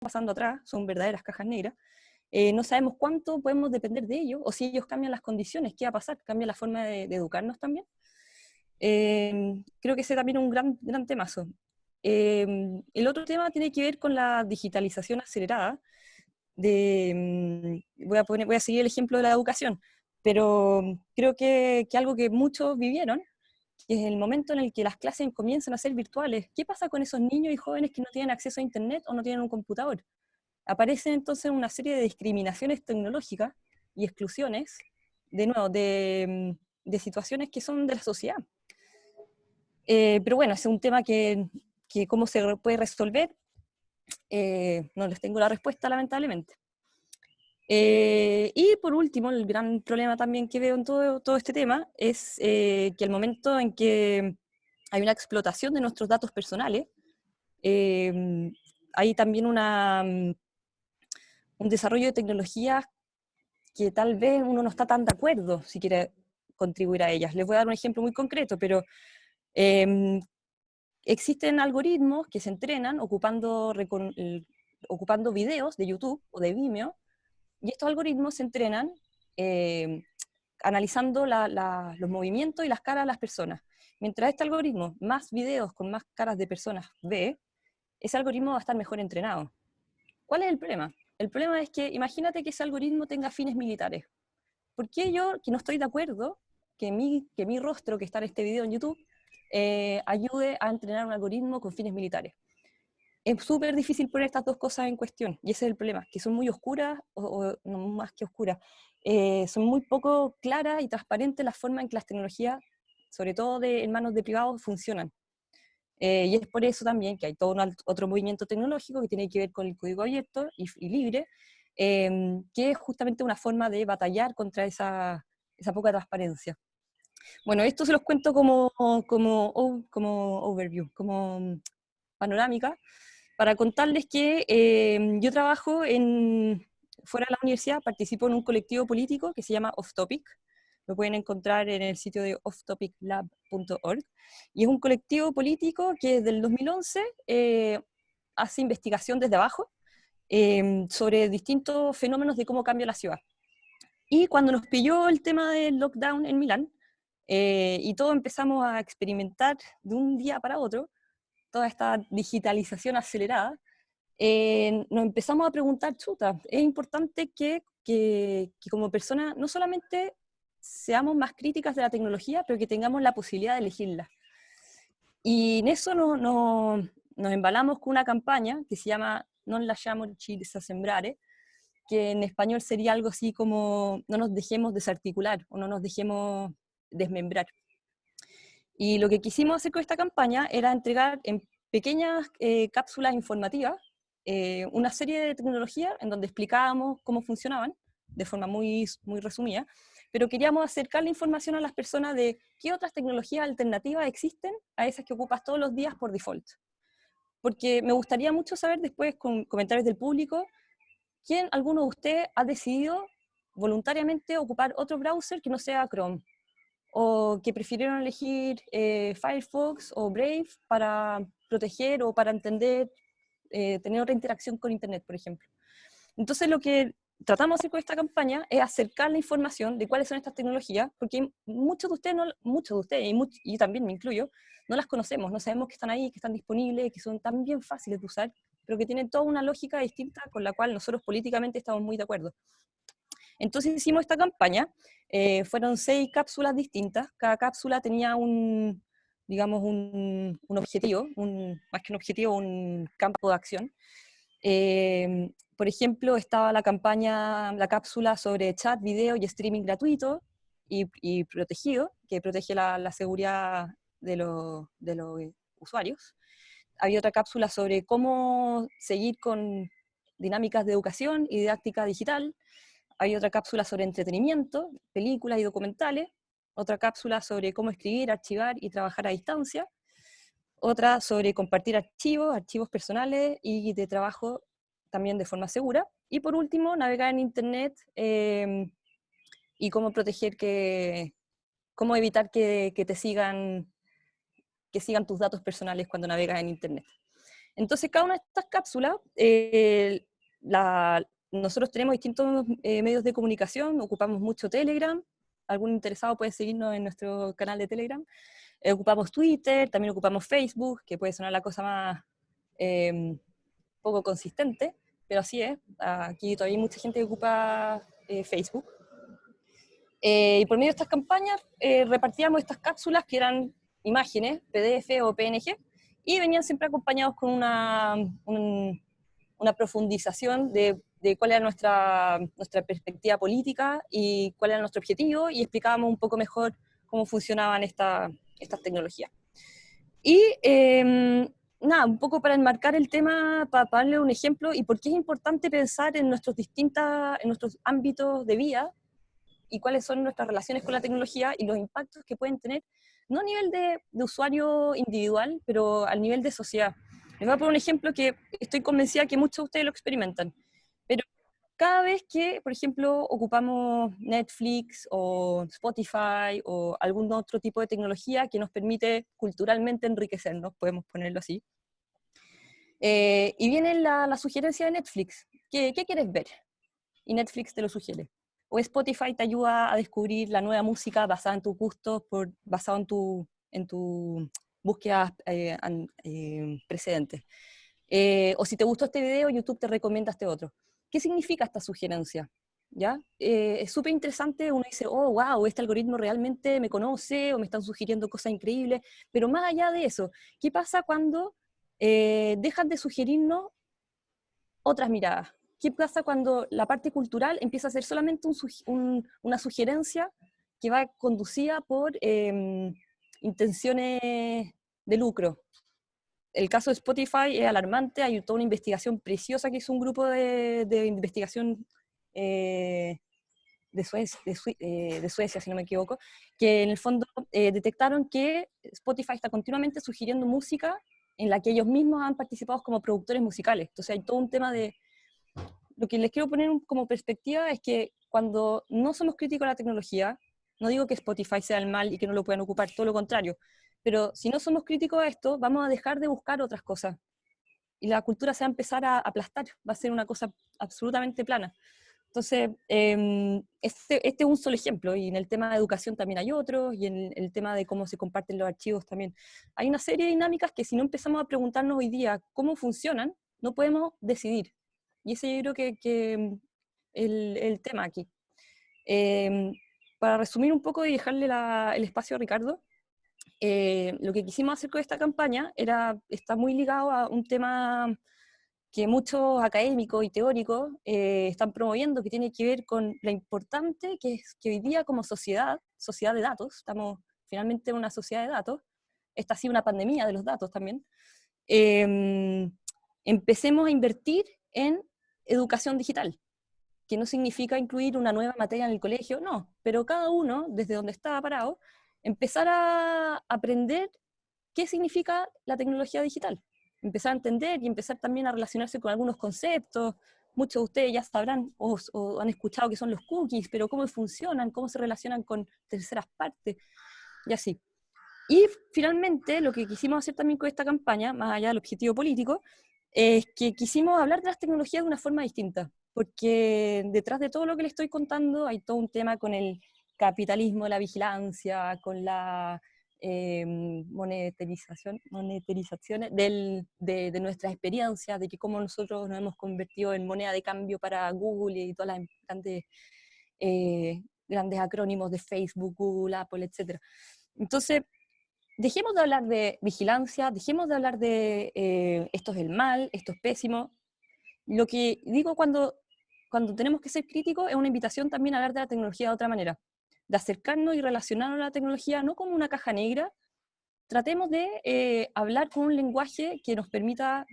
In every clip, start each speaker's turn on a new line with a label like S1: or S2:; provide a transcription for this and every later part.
S1: pasando atrás, son verdaderas cajas negras. No sabemos cuánto podemos depender de ellos, o si ellos cambian las condiciones, ¿qué va a pasar? ¿Cambia la forma de educarnos también? Creo que ese también es un gran temazo. El otro tema tiene que ver con la digitalización acelerada. Voy a seguir el ejemplo de la educación, pero creo que algo que muchos vivieron, que es el momento en el que las clases comienzan a ser virtuales. ¿Qué pasa con esos niños y jóvenes que no tienen acceso a Internet o no tienen un computador? Aparecen entonces una serie de discriminaciones tecnológicas y exclusiones, de nuevo, de situaciones que son de la sociedad. Pero bueno, ese es un tema que cómo se puede resolver, no les tengo la respuesta, lamentablemente. Y por último, el gran problema también que veo en todo este tema es que el momento en que hay una explotación de nuestros datos personales, hay también un desarrollo de tecnologías que tal vez uno no está tan de acuerdo si quiere contribuir a ellas. Les voy a dar un ejemplo muy concreto, pero existen algoritmos que se entrenan ocupando videos de YouTube o de Vimeo, y estos algoritmos se entrenan analizando los movimientos y las caras de las personas. Mientras este algoritmo más videos con más caras de personas ve, ese algoritmo va a estar mejor entrenado. ¿Cuál es el problema? El problema es que imagínate que ese algoritmo tenga fines militares. ¿Por qué yo, que no estoy de acuerdo, que mi rostro que está en este video en YouTube ayude a entrenar un algoritmo con fines militares? Es súper difícil poner estas dos cosas en cuestión, y ese es el problema, que son muy oscuras, o no más que oscuras, son muy poco claras y transparentes la forma en que las tecnologías, sobre todo en manos de privados, funcionan. Y es por eso también que hay todo otro movimiento tecnológico que tiene que ver con el código abierto y libre, que es justamente una forma de batallar contra esa poca transparencia. Bueno, esto se los cuento como overview, como panorámica, para contarles que yo trabajo fuera de la universidad, participo en un colectivo político que se llama Off Topic. Lo pueden encontrar en el sitio de offtopiclab.org. Y es un colectivo político que desde el 2011 hace investigación desde abajo sobre distintos fenómenos de cómo cambia la ciudad. Y cuando nos pilló el tema del lockdown en Milán, y todos empezamos a experimentar de un día para otro toda esta digitalización acelerada, nos empezamos a preguntar, chuta, es importante que como personas no solamente seamos más críticas de la tecnología, pero que tengamos la posibilidad de elegirla. Y en eso nos embalamos con una campaña que se llama Non lasciamoci desembrare, que en español sería algo así como no nos dejemos desarticular o no nos dejemos desmembrar. Y lo que quisimos hacer con esta campaña era entregar en pequeñas cápsulas informativas una serie de tecnologías en donde explicábamos cómo funcionaban de forma muy resumida, pero queríamos acercar la información a las personas de qué otras tecnologías alternativas existen a esas que ocupas todos los días por default. Porque me gustaría mucho saber después con comentarios del público, ¿quién, alguno de ustedes, ha decidido voluntariamente ocupar otro browser que no sea Chrome? ¿O que prefirieron elegir Firefox o Brave para proteger o para entender, tener otra interacción con Internet, por ejemplo? Entonces lo que tratamos de hacer con esta campaña es acercar la información de cuáles son estas tecnologías, porque muchos de ustedes y también me incluyo, no las conocemos, no sabemos que están ahí, que están disponibles, que son tan bien fáciles de usar, pero que tienen toda una lógica distinta con la cual nosotros políticamente estamos muy de acuerdo. Entonces hicimos esta campaña, fueron 6 cápsulas distintas, cada cápsula tenía digamos, un objetivo, más que un objetivo, un campo de acción. Por ejemplo, estaba la cápsula sobre chat, video y streaming gratuito y protegido, que protege la seguridad de los usuarios. Había otra cápsula sobre cómo seguir con dinámicas de educación y didáctica digital. Hay otra cápsula sobre entretenimiento, películas y documentales, otra cápsula sobre cómo escribir, archivar y trabajar a distancia, otra sobre compartir archivos personales y de trabajo también de forma segura, y por último, navegar en Internet y cómo cómo evitar que sigan tus datos personales cuando navegas en Internet. Entonces, cada una de estas cápsulas, nosotros tenemos distintos medios de comunicación, ocupamos mucho Telegram, algún interesado puede seguirnos en nuestro canal de Telegram, ocupamos Twitter, también ocupamos Facebook, que puede sonar la cosa más poco consistente, pero así es, aquí todavía hay mucha gente que ocupa Facebook. Y por medio de estas campañas repartíamos estas cápsulas que eran imágenes, PDF o PNG, y venían siempre acompañados con una profundización de cuál era nuestra perspectiva política y cuál era nuestro objetivo, y explicábamos un poco mejor cómo funcionaban estas tecnologías. Y nada, un poco para enmarcar el tema, para darle un ejemplo, y por qué es importante pensar en nuestros ámbitos de vida, y cuáles son nuestras relaciones con la tecnología y los impactos que pueden tener, no a nivel de usuario individual, pero al nivel de sociedad. Les voy a poner un ejemplo que estoy convencida que muchos de ustedes lo experimentan, pero cada vez que, por ejemplo, ocupamos Netflix o Spotify o algún otro tipo de tecnología que nos permite culturalmente enriquecernos, podemos ponerlo así, y viene la sugerencia de Netflix, ¿qué quieres ver? Y Netflix te lo sugiere. O Spotify te ayuda a descubrir la nueva música basada en tus gustos, basado en tu búsquedas precedentes. O si te gustó este video, YouTube te recomienda este otro. ¿Qué significa esta sugerencia? ¿Ya? Es súper interesante, uno dice, oh, wow, este algoritmo realmente me conoce o me están sugiriendo cosas increíbles, pero más allá de eso, ¿qué pasa cuando dejan de sugerirnos otras miradas? ¿Qué pasa cuando la parte cultural empieza a ser solamente una sugerencia que va conducida por intenciones de lucro? El caso de Spotify es alarmante, hay toda una investigación preciosa que hizo un grupo de investigación de Suecia, si no me equivoco, que en el fondo detectaron que Spotify está continuamente sugiriendo música en la que ellos mismos han participado como productores musicales. Entonces hay todo un tema de... Lo que les quiero poner como perspectiva es que cuando no somos críticos a la tecnología, no digo que Spotify sea el mal y que no lo puedan ocupar, todo lo contrario, pero si no somos críticos a esto, vamos a dejar de buscar otras cosas. Y la cultura se va a empezar a aplastar, va a ser una cosa absolutamente plana. Entonces, este es un solo ejemplo, y en el tema de educación también hay otros, y en el tema de cómo se comparten los archivos también. Hay una serie de dinámicas que si no empezamos a preguntarnos hoy día cómo funcionan, no podemos decidir. Y ese yo creo que el tema aquí. Eh, para resumir un poco y dejarle el espacio a Ricardo, lo que quisimos hacer con esta campaña está muy ligado a un tema que muchos académicos y teóricos están promoviendo, que tiene que ver con lo importante que es que hoy día como sociedad de datos, estamos finalmente en una sociedad de datos, esta ha sido una pandemia de los datos también, empecemos a invertir en educación digital, que no significa incluir una nueva materia en el colegio, no, pero cada uno, desde donde está parado, empezar a aprender qué significa la tecnología digital, empezar a entender y empezar también a relacionarse con algunos conceptos. Muchos de ustedes ya sabrán o han escuchado que son los cookies, pero cómo funcionan, cómo se relacionan con terceras partes, y así. Y finalmente, lo que quisimos hacer también con esta campaña, más allá del objetivo político, es que quisimos hablar de las tecnologías de una forma distinta, porque detrás de todo lo que les estoy contando hay todo un tema con el capitalismo, la vigilancia, con la monetarización de nuestras experiencias, de que cómo nosotros nos hemos convertido en moneda de cambio para Google y todas las grandes acrónimos de Facebook, Google, Apple, etc. Entonces, dejemos de hablar de vigilancia, dejemos de hablar de esto es el mal, esto es pésimo. Lo que digo cuando tenemos que ser críticos es una invitación también a hablar de la tecnología de otra manera, de acercarnos y relacionarnos a la tecnología no como una caja negra. Tratemos de hablar con un lenguaje que nos permita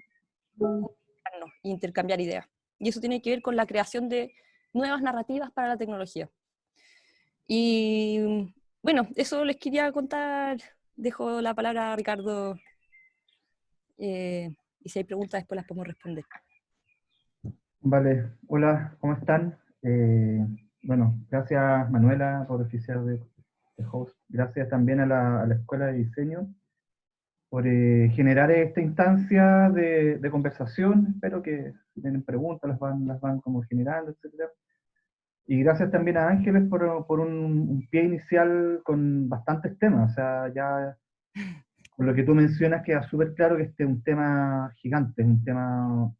S1: comunicarnos e intercambiar ideas. Y eso tiene que ver con la creación de nuevas narrativas para la tecnología. Y bueno, eso les quería contar. Dejo la palabra a Ricardo y si hay preguntas después las podemos responder.
S2: Vale, hola, ¿cómo están? Bueno, gracias Manuela por oficiar de host. Gracias también a la Escuela de Diseño generar esta instancia de conversación. Espero que si tienen preguntas las van como generando, etcétera. Y gracias también a Ángeles por un pie inicial con bastantes temas. O sea, ya por lo que tú mencionas queda súper claro que este es un tema gigante, es un tema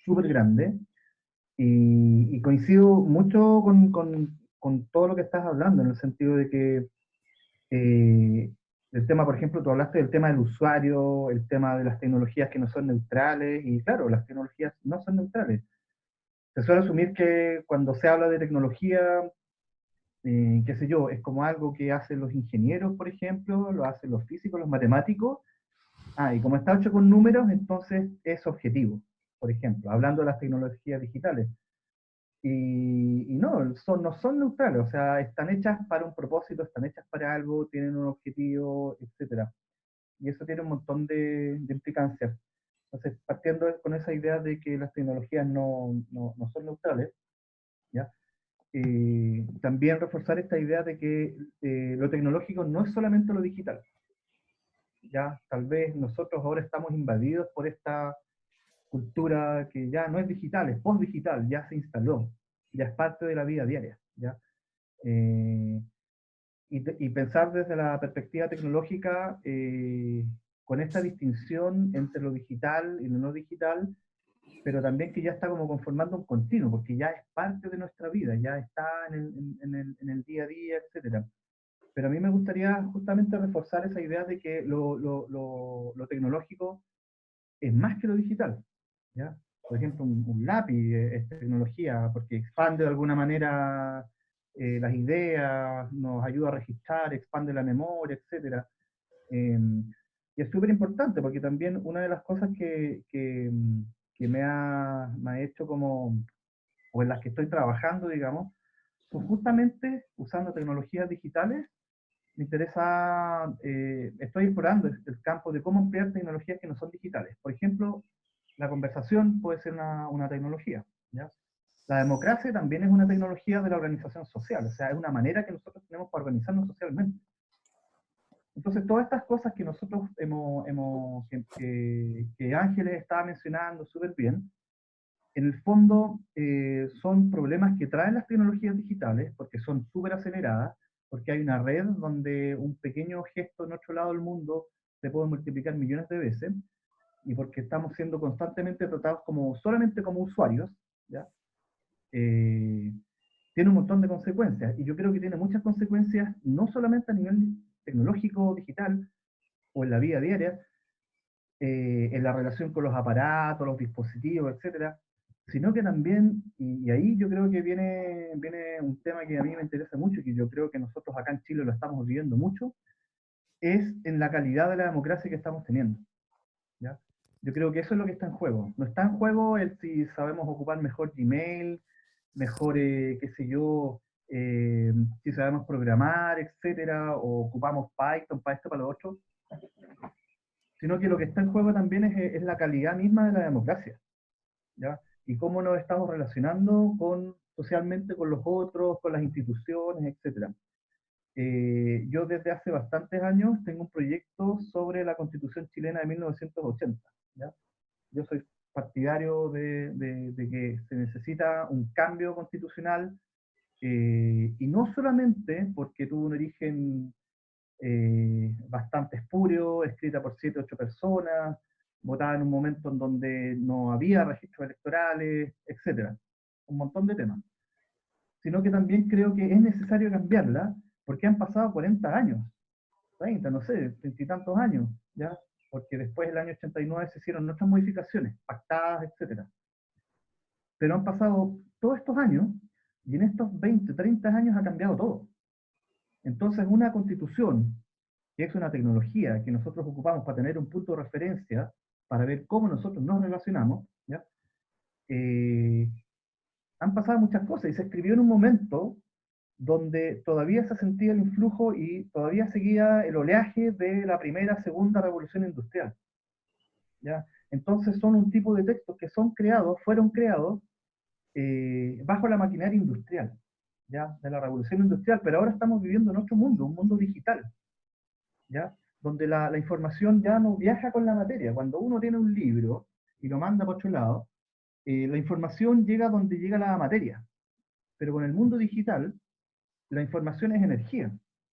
S2: súper grande. Y coincido mucho con todo lo que estás hablando, en el sentido de que el tema, por ejemplo, tú hablaste del tema del usuario, el tema de las tecnologías que no son neutrales, y claro, las tecnologías no son neutrales. Se suele asumir que cuando se habla de tecnología, qué sé yo, es como algo que hacen los ingenieros, por ejemplo, lo hacen los físicos, los matemáticos. Ah, y como está hecho con números, entonces es objetivo, por ejemplo, hablando de las tecnologías digitales. Y no, no son neutrales, o sea, están hechas para un propósito, están hechas para algo, tienen un objetivo, etcétera. Y eso tiene un montón de implicancias. Entonces, partiendo con esa idea de que las tecnologías no son neutrales, ¿ya? También reforzar esta idea de que lo tecnológico no es solamente lo digital. Ya, tal vez nosotros ahora estamos invadidos por esta cultura que ya no es digital, es post-digital, ya se instaló, ya es parte de la vida diaria, ¿ya? Eh, y pensar desde la perspectiva tecnológica con esta distinción entre lo digital y lo no digital, pero también que ya está como conformando un continuo, porque ya es parte de nuestra vida, ya está en el día a día, etcétera. Pero a mí me gustaría justamente reforzar esa idea de que lo tecnológico es más que lo digital, ¿ya? Por ejemplo, un lápiz es tecnología, porque expande de alguna manera las ideas, nos ayuda a registrar, expande la memoria, etc. Eh, y es súper importante, porque también una de las cosas que me ha hecho como, o en las que estoy trabajando, digamos, son justamente usando tecnologías digitales. Me interesa, estoy explorando el campo de cómo emplear tecnologías que no son digitales. Por ejemplo, la conversación puede ser una tecnología, ¿ya? La democracia también es una tecnología de la organización social, o sea, es una manera que nosotros tenemos para organizarnos socialmente. Entonces, todas estas cosas que nosotros que Ángeles estaba mencionando súper bien, en el fondo son problemas que traen las tecnologías digitales, porque son súper aceleradas, porque hay una red donde un pequeño gesto en otro lado del mundo se puede multiplicar millones de veces, y porque estamos siendo constantemente tratados como, solamente como usuarios, ¿ya? Eh, Tiene un montón de consecuencias, y yo creo que tiene muchas consecuencias, no solamente a nivel tecnológico, digital, o en la vida diaria, en la relación con los aparatos, los dispositivos, etcétera, sino que también, y ahí yo creo que viene un tema que a mí me interesa mucho, y que yo creo que nosotros acá en Chile lo estamos viviendo mucho, es en la calidad de la democracia que estamos teniendo, ¿ya? Yo creo que eso es lo que está en juego. No está en juego el si sabemos ocupar mejor Gmail, mejor, qué sé yo, si sabemos programar, etcétera, o ocupamos Python para esto, para lo otro, sino que lo que está en juego también es la calidad misma de la democracia, ¿ya? Y cómo nos estamos relacionando socialmente con los otros, con las instituciones, etc. Yo desde hace bastantes años tengo un proyecto sobre la Constitución chilena de 1980, ¿ya? Yo soy partidario de que se necesita un cambio constitucional, y no solamente porque tuvo un origen bastante espurio, escrita por 7 8 personas, votada en un momento en donde no había registros electorales, etcétera, un montón de temas. Sino que también creo que es necesario cambiarla porque han pasado 40 años, 30, no sé, 30 y tantos años, ¿ya? Porque después del año 89 se hicieron otras modificaciones, pactadas, etcétera. Pero han pasado todos estos años y en estos 20, 30 años ha cambiado todo. Entonces, una constitución que es una tecnología que nosotros ocupamos para tener un punto de referencia, para ver cómo nosotros nos relacionamos, ¿ya? Eh, Han pasado muchas cosas y se escribió en un momento donde todavía se sentía el influjo y todavía seguía el oleaje de la primera, segunda revolución industrial, ¿ya? Entonces son un tipo de textos que fueron creados bajo la maquinaria industrial, ¿ya? De la revolución industrial, pero ahora estamos viviendo en otro mundo, un mundo digital, ¿ya? donde la información ya no viaja con la materia. Cuando uno tiene un libro y lo manda por otro lado, la información llega donde llega la materia. Pero con el mundo digital, la información es energía,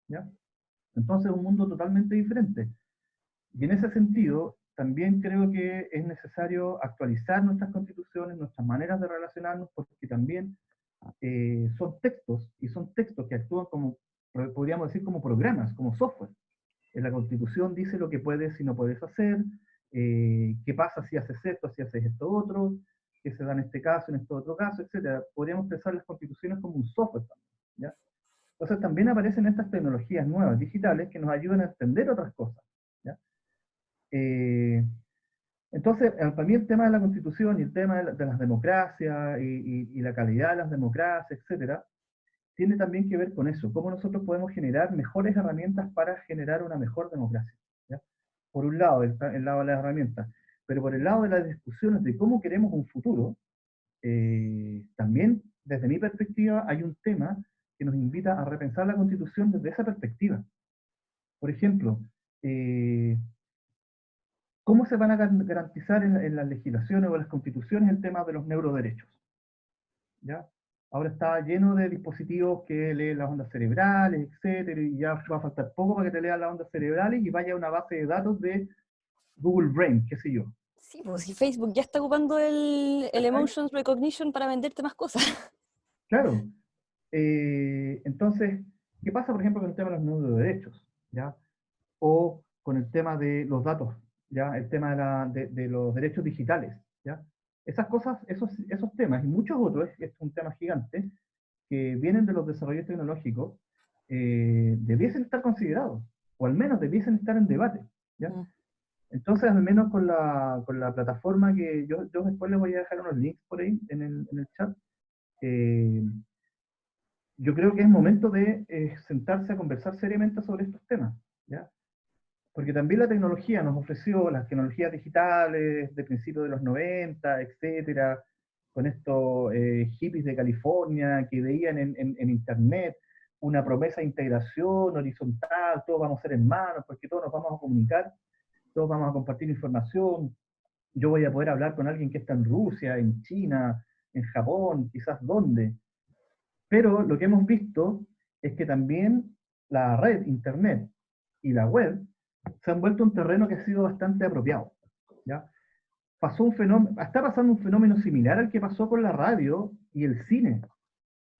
S2: ¿ya? Entonces es un mundo totalmente diferente. Y en ese sentido, también creo que es necesario actualizar nuestras constituciones, nuestras maneras de relacionarnos, porque también son textos, y son textos que actúan como, podríamos decir, como programas, como software. En la Constitución dice lo que puedes y no puedes hacer, qué pasa si haces esto, si haces esto otro, qué se da en este caso, en este otro caso, etc. Podríamos pensar las constituciones como un software también, ¿ya? Entonces también aparecen estas tecnologías nuevas, digitales, que nos ayudan a entender otras cosas, ¿ya? Eh, entonces, para mí el tema de la Constitución y el tema de las democracias y la calidad de las democracias, etcétera, tiene también que ver con eso, cómo nosotros podemos generar mejores herramientas para generar una mejor democracia, ¿ya? Por un lado, el lado de las herramientas, pero por el lado de las discusiones de cómo queremos un futuro, también, desde mi perspectiva, hay un tema que nos invita a repensar la Constitución desde esa perspectiva. Por ejemplo, eh, ¿cómo se van a garantizar en las legislaciones o en las constituciones el tema de los neuroderechos? ¿Ya? Ahora está lleno de dispositivos que leen las ondas cerebrales, etcétera, y ya va a faltar poco para que te lean las ondas cerebrales y vaya a una base de datos de Google Brain, qué sé yo.
S1: Sí, pues si Facebook ya está ocupando el Emotions Recognition para venderte más cosas.
S2: Claro. Entonces, ¿qué pasa, por ejemplo, con el tema de los neuroderechos? ¿Ya? O con el tema de los datos, ¿ya? El tema de los derechos digitales, ¿ya? Esas cosas, esos temas y muchos otros, es un tema gigante, que vienen de los desarrollos tecnológicos, debiesen estar considerados, o al menos debiesen estar en debate, ¿ya?
S1: Mm.
S2: Entonces, al menos con la plataforma que yo después les voy a dejar unos links por ahí en el chat, eh, yo creo que es momento de sentarse a conversar seriamente sobre estos temas, ¿ya? Porque también la tecnología nos ofreció las tecnologías digitales de principios de los 90, etcétera, con estos hippies de California que veían en Internet una promesa de integración horizontal, todos vamos a ser hermanos, porque todos nos vamos a comunicar, todos vamos a compartir información, yo voy a poder hablar con alguien que está en Rusia, en China, en Japón, quizás dónde. Pero lo que hemos visto es que también la red, Internet y la web se han vuelto un terreno que ha sido bastante apropiado, ¿ya? Pasó un fenómeno, está pasando un fenómeno similar al que pasó con la radio y el cine,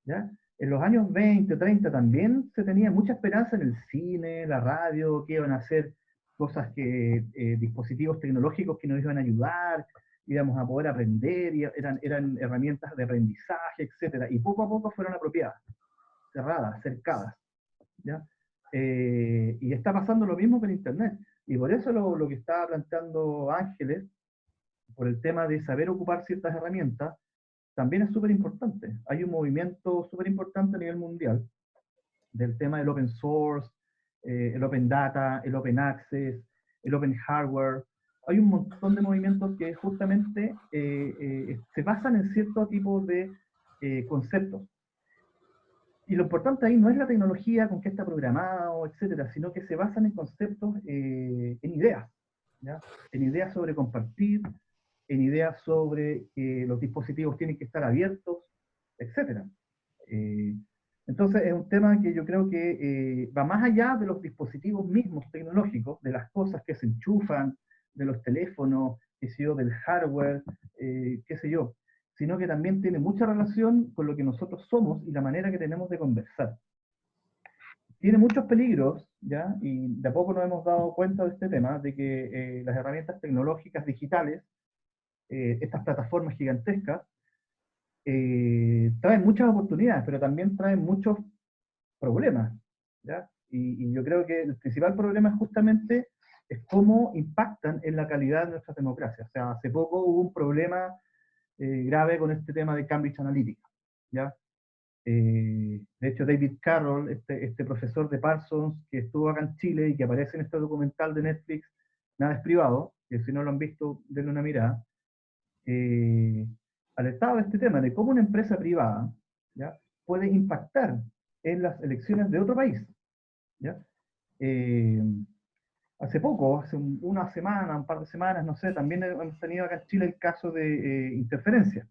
S2: ¿ya? En los años 20, 30 también se tenía mucha esperanza en el cine, la radio, que iban a hacer cosas que, dispositivos tecnológicos que nos iban a ayudar, íbamos a poder aprender, y eran herramientas de aprendizaje, etcétera, y poco a poco fueron apropiadas, cerradas, cercadas, ¿ya? Y está pasando lo mismo con Internet. Y por eso lo que estaba planteando Ángeles, por el tema de saber ocupar ciertas herramientas, también es súper importante. Hay un movimiento súper importante a nivel mundial del tema del open source, el open data, el open access, el open hardware. Hay un montón de movimientos que justamente se basan en cierto tipo de conceptos. Y lo importante ahí no es la tecnología con qué está programado, etcétera, sino que se basan en conceptos, en ideas, ¿ya? En ideas sobre compartir, en ideas sobre que los dispositivos tienen que estar abiertos, etcétera. Eh, entonces es un tema que yo creo que va más allá de los dispositivos mismos tecnológicos, de las cosas que se enchufan, de los teléfonos, qué sé yo, del hardware, qué sé yo, sino que también tiene mucha relación con lo que nosotros somos y la manera que tenemos de conversar. Tiene muchos peligros, ¿ya? Y de a poco nos hemos dado cuenta de este tema, de que las herramientas tecnológicas digitales, estas plataformas gigantescas, traen muchas oportunidades, pero también traen muchos problemas, ¿ya? Y yo creo que el principal problema es justamente es cómo impactan en la calidad de nuestras democracias. O sea, hace poco hubo un problema grave con este tema de Cambridge Analytica, ¿ya? De hecho, David Carroll, este profesor de Parsons, que estuvo acá en Chile y que aparece en este documental de Netflix, Nada es privado, que si no lo han visto, denle una mirada, eh, alertaba de este tema, de cómo una empresa privada, ¿ya?, puede impactar en las elecciones de otro país, ¿ya? Eh, hace poco, hace una semana, un par de semanas, no sé, también hemos tenido acá en Chile el caso de interferencia,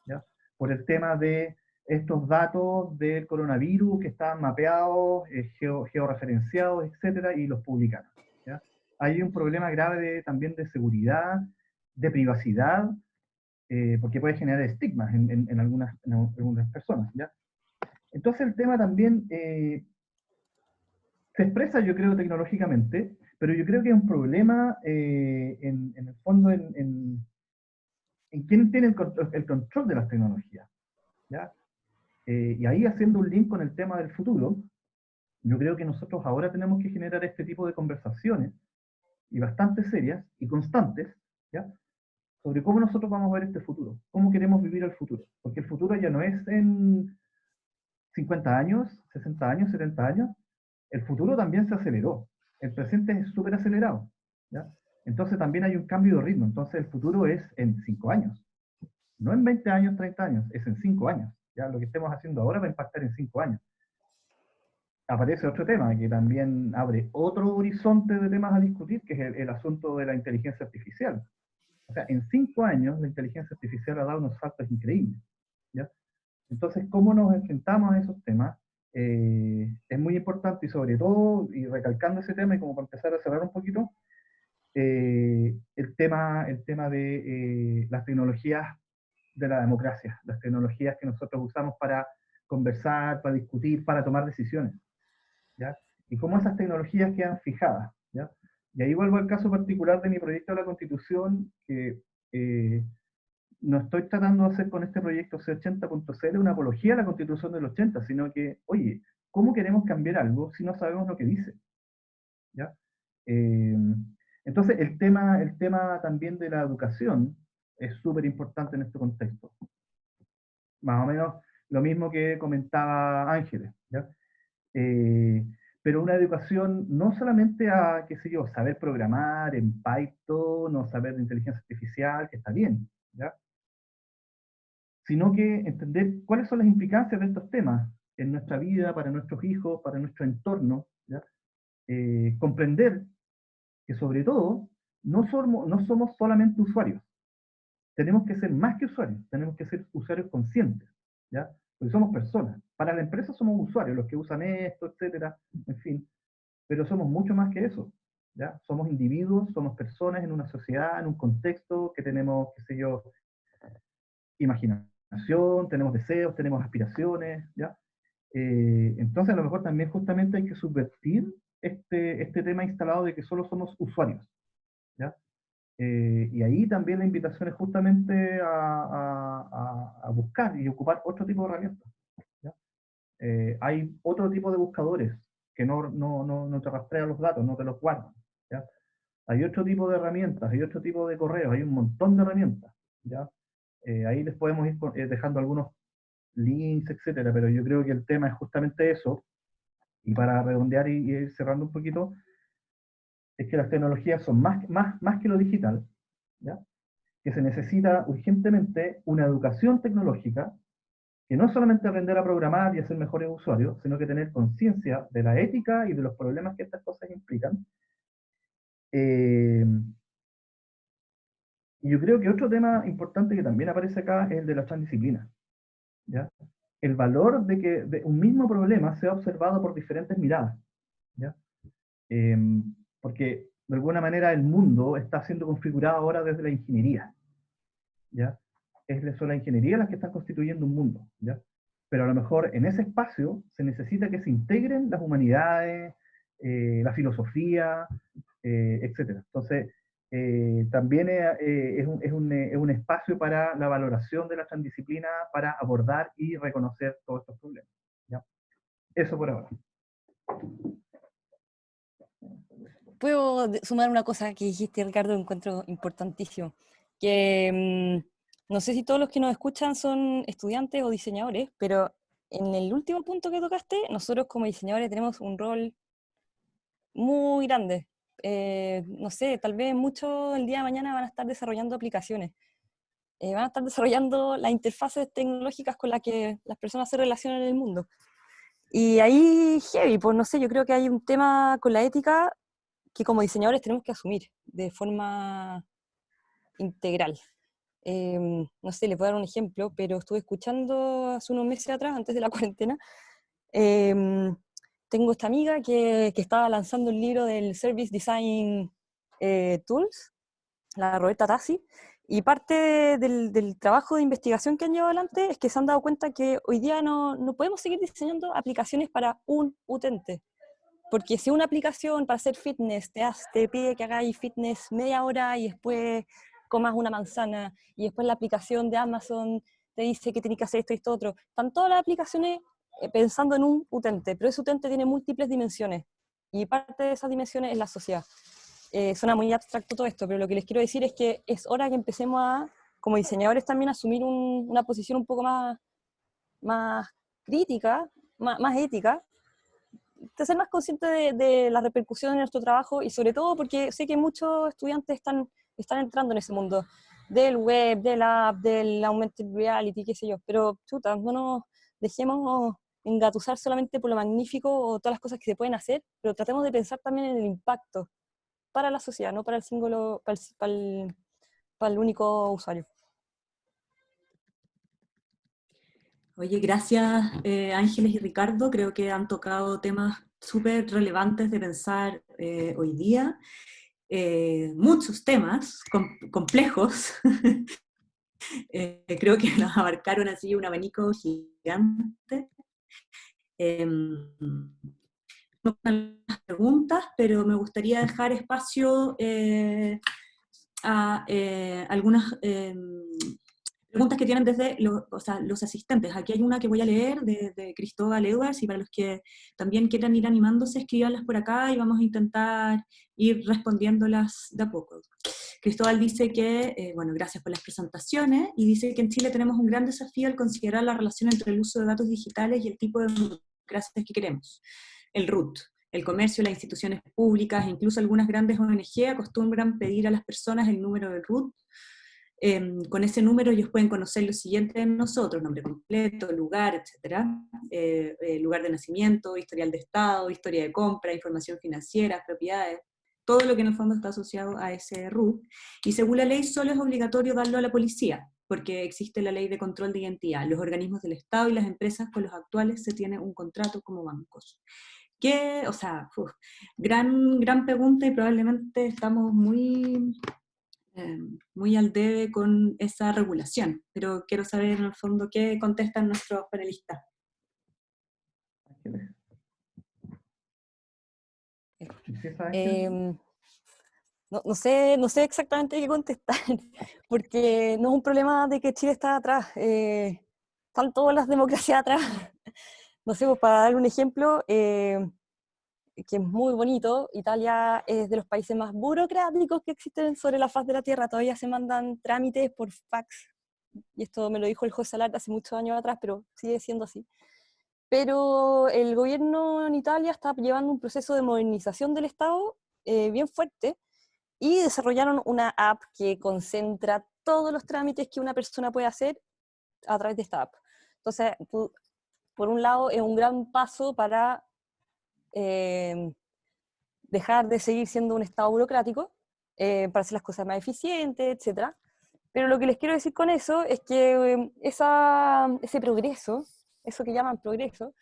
S2: ¿ya? Por el tema de estos datos del coronavirus que estaban mapeados, georreferenciados, etcétera, y los publicaron, ¿ya? Hay un problema grave también de seguridad, de privacidad, porque puede generar estigmas en algunas personas, ¿ya? Entonces el tema también se expresa, yo creo, tecnológicamente, pero yo creo que es un problema en el fondo en quién tiene el control de las tecnologías, ¿ya? Y ahí haciendo un link con el tema del futuro, yo creo que nosotros ahora tenemos que generar este tipo de conversaciones, y bastante serias y constantes, ¿ya? Sobre cómo nosotros vamos a ver este futuro, cómo queremos vivir el futuro, porque el futuro ya no es en 50 años, 60 años, 70 años, el futuro también se aceleró, el presente es súper acelerado, ¿ya? Entonces también hay un cambio de ritmo, entonces el futuro es en 5 años, no en 20 años, 30 años, es en 5 años, ¿ya? Lo que estemos haciendo ahora va a impactar en 5 años. Aparece otro tema que también abre otro horizonte de temas a discutir, que es el asunto de la inteligencia artificial. O sea, en 5 años la inteligencia artificial ha dado unos saltos increíbles, ¿ya? Entonces, ¿cómo nos enfrentamos a esos temas? Es muy importante y sobre todo, y recalcando ese tema, y como para empezar a cerrar un poquito, el tema de las tecnologías de la democracia, las tecnologías que nosotros usamos para conversar, para discutir, para tomar decisiones, ¿ya? Y cómo esas tecnologías quedan fijadas, ¿ya? Y ahí vuelvo al caso particular de mi proyecto de la Constitución, que no estoy tratando de hacer con este proyecto C80.0 una apología a la Constitución del 80, sino que, oye, ¿cómo queremos cambiar algo si no sabemos lo que dice? ¿Ya? Eh, entonces, el tema también de la educación es súper importante en este contexto. Más o menos lo mismo que comentaba Ángeles, ¿ya? Eh, pero una educación no solamente a, qué sé yo, saber programar en Python o saber de inteligencia artificial, que está bien, ¿ya? Sino que entender cuáles son las implicancias de estos temas en nuestra vida, para nuestros hijos, para nuestro entorno, ¿ya? Comprender que sobre todo no somos solamente usuarios, tenemos que ser más que usuarios, tenemos que ser usuarios conscientes, ¿ya? Porque somos personas. Para la empresa somos usuarios, los que usan esto, etcétera, en fin, pero somos mucho más que eso, ¿ya? Somos individuos, somos personas en una sociedad, en un contexto que tenemos, qué sé yo, imaginación, tenemos deseos, tenemos aspiraciones, ¿ya? Entonces a lo mejor también justamente hay que subvertir este tema instalado de que solo somos usuarios, ¿ya? Y ahí también la invitación es justamente a buscar y ocupar otro tipo de herramientas, ¿ya? Hay otro tipo de buscadores que no te rastrean los datos, no te los guardan, ¿ya? Hay otro tipo de herramientas, hay otro tipo de correos, hay un montón de herramientas, ¿ya? Ahí les podemos ir dejando algunos links, etcétera, pero yo creo que el tema es justamente eso, y para redondear y ir cerrando un poquito, es que las tecnologías son más que lo digital, ¿ya? Que se necesita urgentemente una educación tecnológica, que no solamente aprender a programar y a ser mejores usuarios, sino que tener conciencia de la ética y de los problemas que estas cosas implican. Eh, y yo creo que otro tema importante que también aparece acá es el de la transdisciplina, ¿ya? El valor de que un mismo problema sea observado por diferentes miradas, ¿ya? Eh, Porque de alguna manera el mundo está siendo configurado ahora desde la ingeniería, ¿ya? Son las ingenierías las que están constituyendo un mundo, ¿ya? Pero a lo mejor en ese espacio se necesita que se integren las humanidades, la filosofía, etcétera. Entonces, también es un espacio para la valoración de la transdisciplina para abordar y reconocer todos estos problemas, ¿ya? Eso por ahora.
S1: Puedo sumar una cosa que dijiste, Ricardo, encuentro importantísimo, que no sé si todos los que nos escuchan son estudiantes o diseñadores, pero en el último punto que tocaste, nosotros como diseñadores tenemos un rol muy grande. No sé, tal vez muchos el día de mañana van a estar desarrollando aplicaciones, van a estar desarrollando las interfaces tecnológicas con las que las personas se relacionan en el mundo. Y ahí, heavy, pues no sé, yo creo que hay un tema con la ética que como diseñadores tenemos que asumir de forma integral. No sé, les voy a dar un ejemplo, pero estuve escuchando hace unos meses atrás, antes de la cuarentena, tengo esta amiga que estaba lanzando el libro del Service Design Tools, la Roberta Tassi, y parte del trabajo de investigación que han llevado adelante es que se han dado cuenta que hoy día no podemos seguir diseñando aplicaciones para un utente. Porque si una aplicación para hacer fitness te pide que hagáis fitness media hora y después comas una manzana, y después la aplicación de Amazon te dice que tienes que hacer esto y esto otro, están todas las aplicaciones pensando en un utente, pero ese utente tiene múltiples dimensiones, y parte de esas dimensiones es la sociedad. Suena muy abstracto todo esto, pero lo que les quiero decir es que es hora que empecemos a, como diseñadores también, asumir una posición un poco más crítica, más ética, de ser más consciente de la repercusión de nuestro trabajo, y sobre todo porque sé que muchos estudiantes están entrando en ese mundo del web, del app, del augmented reality, qué sé yo, pero chuta, no nos dejemos engatusar solamente por lo magnífico o todas las cosas que se pueden hacer, pero tratemos de pensar también en el impacto para la sociedad, no para el símbolo, para el único usuario.
S3: Oye, gracias Ángeles y Ricardo, creo que han tocado temas súper relevantes de pensar hoy día, muchos temas complejos, creo que nos abarcaron así un abanico gigante. No están las preguntas, pero me gustaría dejar espacio a algunas preguntas que tienen desde los asistentes. Aquí hay una que voy a leer de Cristóbal Edwards, y para los que también quieran ir animándose, escríbanlas por acá y vamos a intentar ir respondiéndolas de a poco. Cristóbal dice que, bueno, gracias por las presentaciones, y dice que en Chile tenemos un gran desafío al considerar la relación entre el uso de datos digitales y el tipo de democracias que queremos. El RUT, el comercio, las instituciones públicas, incluso algunas grandes ONG acostumbran pedir a las personas el número del RUT. Con ese número ellos pueden conocer lo siguiente de nosotros: nombre completo, lugar, etc. Lugar de nacimiento, historial de estado, historia de compra, información financiera, propiedades, todo lo que en el fondo está asociado a ese RUT. Y según la ley solo es obligatorio darlo a la policía, porque existe la ley de control de identidad. Los organismos del Estado y las empresas con los actuales se tiene un contrato como bancos. Que, o sea, gran pregunta, y probablemente estamos muy al debe con esa regulación, pero quiero saber en el fondo qué contestan nuestros panelistas.
S1: No sé exactamente qué contestar, porque no es un problema de que Chile está atrás, están todas las democracias atrás. No sé, pues para dar un ejemplo, que es muy bonito, Italia es de los países más burocráticos que existen sobre la faz de la Tierra. Todavía se mandan trámites por fax, y esto me lo dijo el juez Salat hace muchos años atrás, pero sigue siendo así. Pero el gobierno en Italia está llevando un proceso de modernización del Estado bien fuerte, y desarrollaron una app que concentra todos los trámites que una persona puede hacer a través de esta app. Entonces, por un lado, es un gran paso para dejar de seguir siendo un Estado burocrático, para hacer las cosas más eficientes, etc. Pero lo que les quiero decir con eso es que ese progreso, eso que llaman progreso,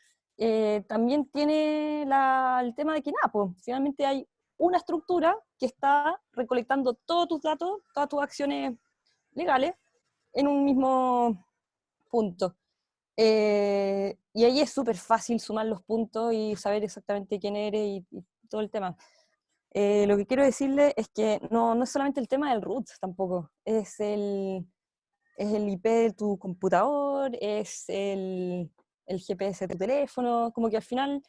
S1: también tiene el tema de que nada, pues, finalmente hay una estructura que está recolectando todos tus datos, todas tus acciones legales en un mismo punto. Y ahí es súper fácil sumar los puntos y saber exactamente quién eres y todo el tema. Lo que quiero decirle es que no es solamente el tema del root tampoco, es el IP de tu computador, es el GPS de tu teléfono, como que al final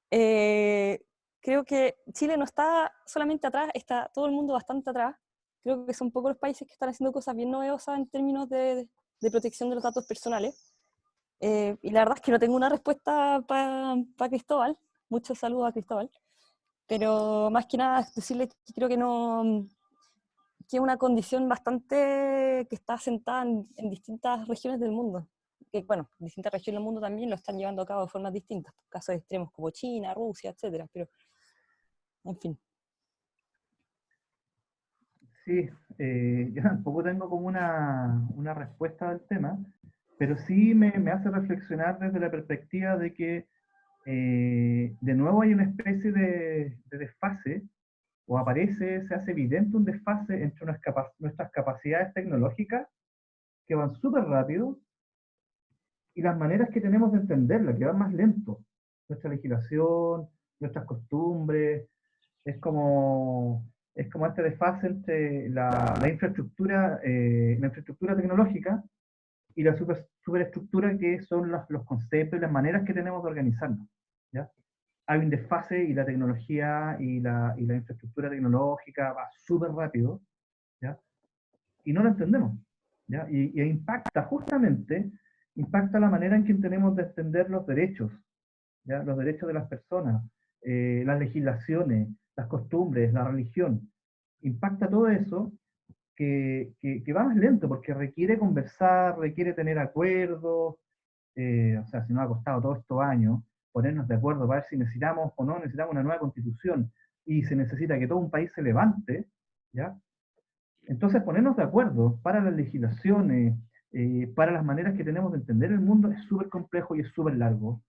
S1: creo que Chile no está solamente atrás, está todo el mundo bastante atrás. Creo que son pocos los países que están haciendo cosas bien novedosas en términos de protección de los datos personales. Y la verdad es que no tengo una respuesta para Cristóbal. Muchos saludos a Cristóbal. Pero más que nada decirle que creo que es una condición bastante que está asentada en distintas regiones del mundo. Que, bueno, distintas regiones del mundo también lo están llevando a cabo de formas distintas, casos extremos como China, Rusia, etcétera, pero, en fin.
S2: Sí, yo tampoco tengo como una respuesta al tema, pero sí me hace reflexionar desde la perspectiva de que de nuevo hay una especie de desfase, o aparece, se hace evidente un desfase entre nuestras capacidades tecnológicas, que van súper rápido, y las maneras que tenemos de entenderla, que van más lento. Nuestra legislación, nuestras costumbres, es como, es como este desfase entre la infraestructura tecnológica y la superestructura que son los conceptos y las maneras que tenemos de organizarnos. ¿Ya? Hay un desfase y la tecnología y la infraestructura tecnológica va súper rápido, ¿ya? Y no lo entendemos. ¿Ya? Y impacta justamente, impacta la manera en que tenemos de entender los derechos, ¿ya? Los derechos de las personas, las legislaciones, las costumbres, la religión. Impacta todo eso que va más lento porque requiere conversar, requiere tener acuerdos, o sea, si nos ha costado todos estos años ponernos de acuerdo para ver si necesitamos o no necesitamos una nueva constitución y se necesita que todo un país se levante, ¿ya? Entonces ponernos de acuerdo para las legislaciones, para las maneras que tenemos de entender el mundo es súper complejo y es súper largo.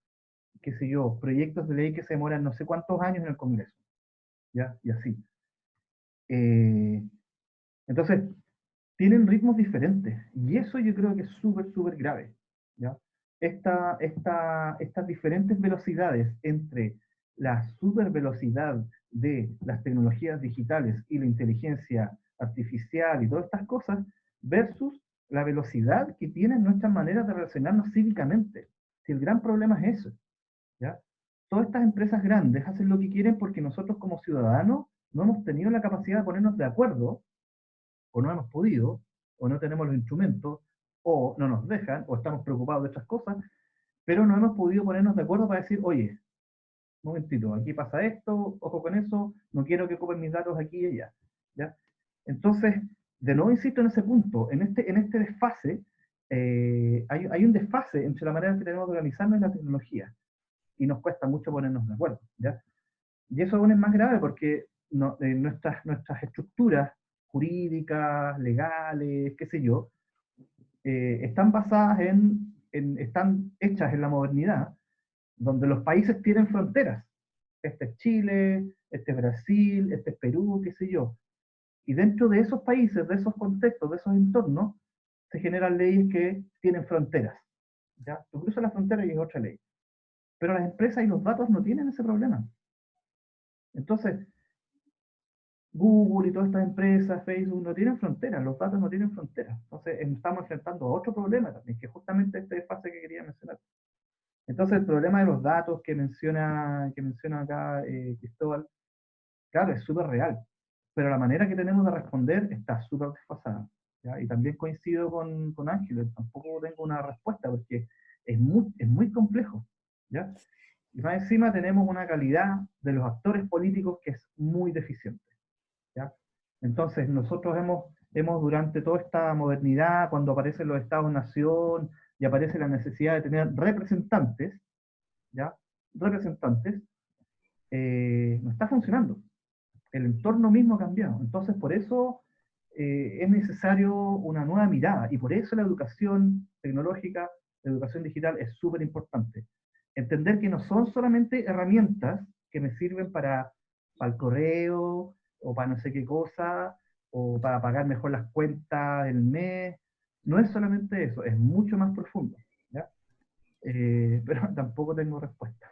S2: Qué sé yo, proyectos de ley que se demoran no sé cuántos años en el Congreso, ¿ya? Y así. Eh, entonces, tienen ritmos diferentes, y eso yo creo que es súper, súper grave, ¿ya? Estas diferentes velocidades entre la super velocidad de las tecnologías digitales y la inteligencia artificial y todas estas cosas, versus la velocidad que tienen nuestras maneras de relacionarnos cívicamente. Si el gran problema es eso, ¿ya? Todas estas empresas grandes hacen lo que quieren porque nosotros como ciudadanos no hemos tenido la capacidad de ponernos de acuerdo, o no hemos podido, o no tenemos los instrumentos, o no nos dejan, o estamos preocupados de estas cosas, pero no hemos podido ponernos de acuerdo para decir, oye, un momentito, aquí pasa esto, ojo con eso, no quiero que ocupen mis datos aquí y allá. ¿Ya? Entonces, de nuevo insisto en ese punto, en este desfase, hay un desfase entre la manera que tenemos de organizarnos y la tecnología, y nos cuesta mucho ponernos de acuerdo. ¿Ya? Y eso aún es más grave porque nuestras estructuras jurídicas, legales, qué sé yo, están basadas están hechas en la modernidad, donde los países tienen fronteras. Este es Chile, este es Brasil, este es Perú, qué sé yo. Y dentro de esos países, de esos contextos, de esos entornos, se generan leyes que tienen fronteras. ¿Ya? Tú cruzas la frontera y es otra ley. Pero las empresas y los datos no tienen ese problema. Entonces, Google y todas estas empresas, Facebook, no tienen fronteras, los datos no tienen fronteras. Entonces, estamos enfrentando a otro problema también, que es justamente este desfase que quería mencionar. Entonces, el problema de los datos que menciona acá Cristóbal, claro, es súper real, pero la manera que tenemos de responder está súper desfasada. ¿Ya? Y también coincido con Ángel, tampoco tengo una respuesta porque es muy complejo. ¿Ya? Y más encima tenemos una calidad de los actores políticos que es muy deficiente. ¿Ya? Entonces, nosotros hemos durante toda esta modernidad, cuando aparecen los estados-nación y aparece la necesidad de tener representantes, ¿ya? Representantes, no está funcionando. El entorno mismo ha cambiado. Entonces, por eso es necesario una nueva mirada, y por eso la educación tecnológica, la educación digital es súper importante. Entender que no son solamente herramientas que me sirven para el correo, o para no sé qué cosa, o para pagar mejor las cuentas del mes. No es solamente eso, es mucho más profundo. ¿Ya? Pero tampoco tengo respuesta.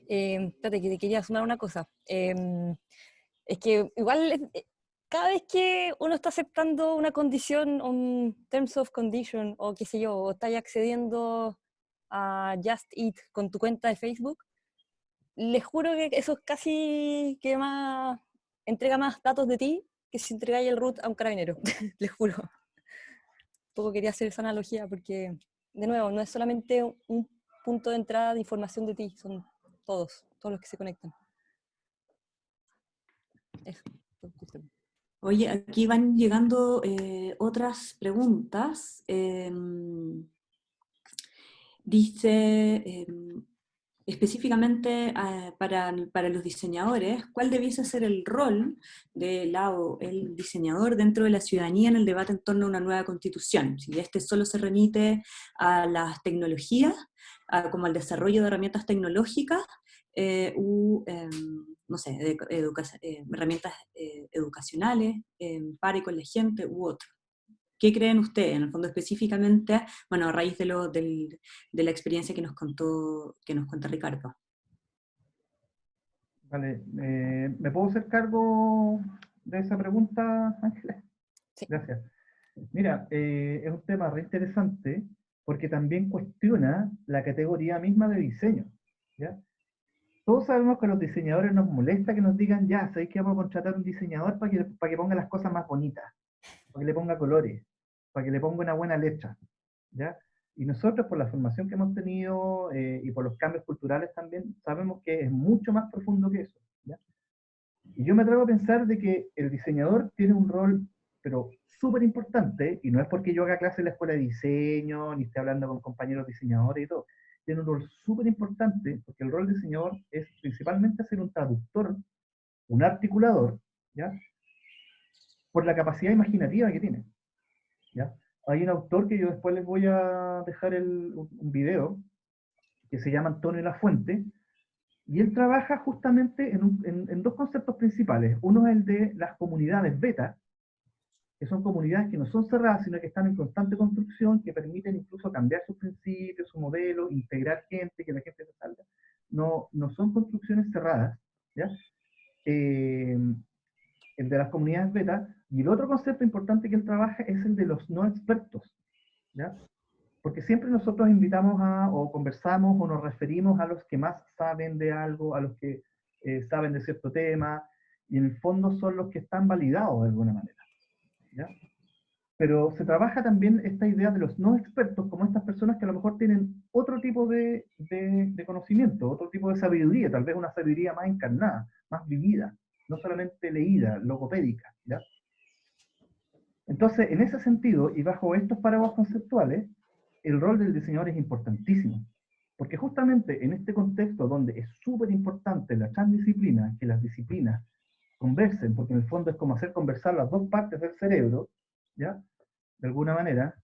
S1: Espérate, que te quería sumar una cosa. Es que igual cada vez que uno está aceptando una condición, un terms of condition, o qué sé yo, o estás accediendo a Just Eat con tu cuenta de Facebook, les juro que eso es casi que más, entrega más datos de ti que si entregáis el root a un carabinero, les juro. Poco quería hacer esa analogía porque, de nuevo, no es solamente un punto de entrada de información de ti, son todos los que se conectan. Eso.
S3: Oye, aquí van llegando otras preguntas. Dice, específicamente para los diseñadores, ¿cuál debiese ser el rol de el diseñador dentro de la ciudadanía en el debate en torno a una nueva constitución? Si este solo se remite a las tecnologías, como al desarrollo de herramientas tecnológicas, no sé, herramientas educacionales para y con la gente u otro. ¿Qué creen ustedes, en el fondo específicamente, bueno, a raíz de la experiencia que nos cuenta Ricardo?
S2: Vale, ¿me puedo hacer cargo de esa pregunta, Ángeles?
S1: Sí.
S2: Gracias. Mira, es un tema re interesante porque también cuestiona la categoría misma de diseño, ¿ya? Todos sabemos que a los diseñadores nos molesta que nos digan, ya, ¿sabéis que vamos a contratar un diseñador para que ponga las cosas más bonitas? Para que le ponga colores, para que le ponga una buena letra, ¿ya? Y nosotros, por la formación que hemos tenido y por los cambios culturales también, sabemos que es mucho más profundo que eso, ¿ya? Y yo me atrevo a pensar de que el diseñador tiene un rol, pero súper importante, y no es porque yo haga clase en la escuela de diseño, ni esté hablando con compañeros diseñadores y todo, tiene un rol súper importante, porque el rol de diseñador es principalmente ser un traductor, un articulador, ¿ya? Por la capacidad imaginativa que tiene, ¿ya? Hay un autor que yo después les voy a dejar un video, que se llama Antonio Lafuente, y él trabaja justamente en dos conceptos principales. Uno es el de las comunidades beta, que son comunidades que no son cerradas, sino que están en constante construcción, que permiten incluso cambiar sus principios, su modelo, integrar gente, que la gente se salga. No, no son construcciones cerradas, ¿ya? El de las comunidades beta, y el otro concepto importante que él trabaja es el de los no expertos, ¿ya? Porque siempre nosotros invitamos o conversamos, o nos referimos a los que más saben de algo, a los que saben de cierto tema, y en el fondo son los que están validados de alguna manera, ¿ya? Pero se trabaja también esta idea de los no expertos como estas personas que a lo mejor tienen otro tipo de conocimiento, otro tipo de sabiduría, tal vez una sabiduría más encarnada, más vivida, no solamente leída, logopédica, ¿ya? Entonces, en ese sentido, y bajo estos paraguas conceptuales, el rol del diseñador es importantísimo, porque justamente en este contexto donde es súper importante la transdisciplina, que las disciplinas conversen, porque en el fondo es como hacer conversar las dos partes del cerebro, ¿ya? De alguna manera,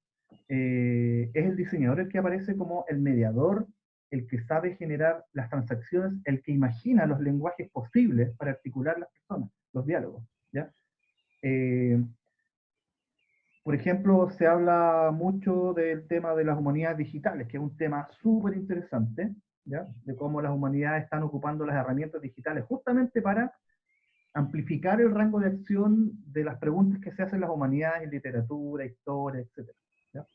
S2: es el diseñador el que aparece como el mediador, el que sabe generar las transacciones, el que imagina los lenguajes posibles para articular las personas, los diálogos, ¿ya? Por ejemplo, se habla mucho del tema de las humanidades digitales, que es un tema súper interesante, ¿ya? De cómo las humanidades están ocupando las herramientas digitales justamente para amplificar el rango de acción de las preguntas que se hacen las humanidades en literatura, historia, etc. ¿Ya?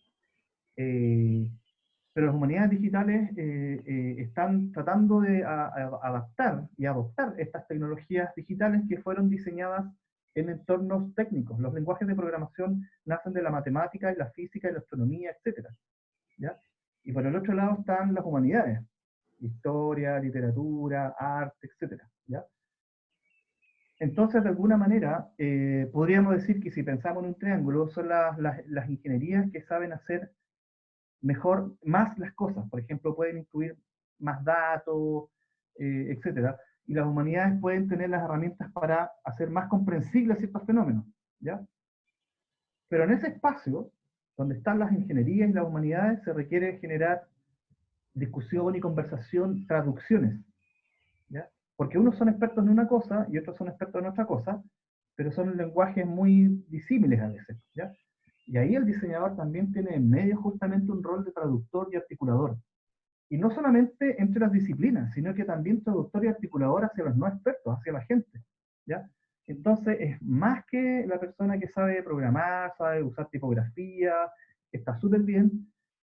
S2: Pero las humanidades digitales están tratando de adaptar y adoptar estas tecnologías digitales que fueron diseñadas en entornos técnicos. Los lenguajes de programación nacen de la matemática y la física y la astronomía, etc. ¿Ya? Y por el otro lado están las humanidades, historia, literatura, arte, etc. ¿Ya? Entonces, de alguna manera, podríamos decir que si pensamos en un triángulo, son las ingenierías que saben hacer mejor más las cosas. Por ejemplo, pueden incluir más datos, etc. Y las humanidades pueden tener las herramientas para hacer más comprensibles ciertos fenómenos, ¿ya? Pero en ese espacio, donde están las ingenierías y las humanidades, se requiere generar discusión y conversación, traducciones, ¿ya? Porque unos son expertos en una cosa y otros son expertos en otra cosa, pero son lenguajes muy disímiles a veces, ¿ya? Y ahí el diseñador también tiene en medio justamente un rol de traductor y articulador. Y no solamente entre las disciplinas, sino que también traductor y articulador hacia los no expertos, hacia la gente, ¿ya? Entonces es más que la persona que sabe programar, sabe usar tipografía, está súper bien,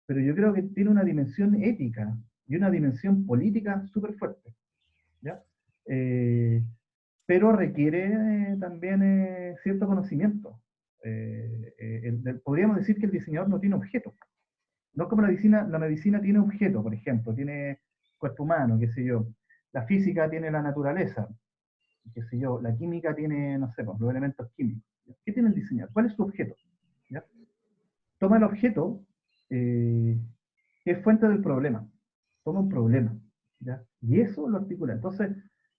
S2: pero yo creo que tiene una dimensión ética y una dimensión política súper fuerte, ¿ya? Eh, pero requiere también cierto conocimiento. Podríamos decir que el diseñador no tiene objeto. No como la medicina tiene objeto, por ejemplo, tiene cuerpo humano, qué sé yo. La física tiene la naturaleza, qué sé yo. La química tiene, no sé, pues, los elementos químicos. ¿Qué tiene el diseñador? ¿Cuál es su objeto? ¿Ya? Toma el objeto que es fuente del problema. Toma un problema. ¿ya? Y eso lo articula. Entonces,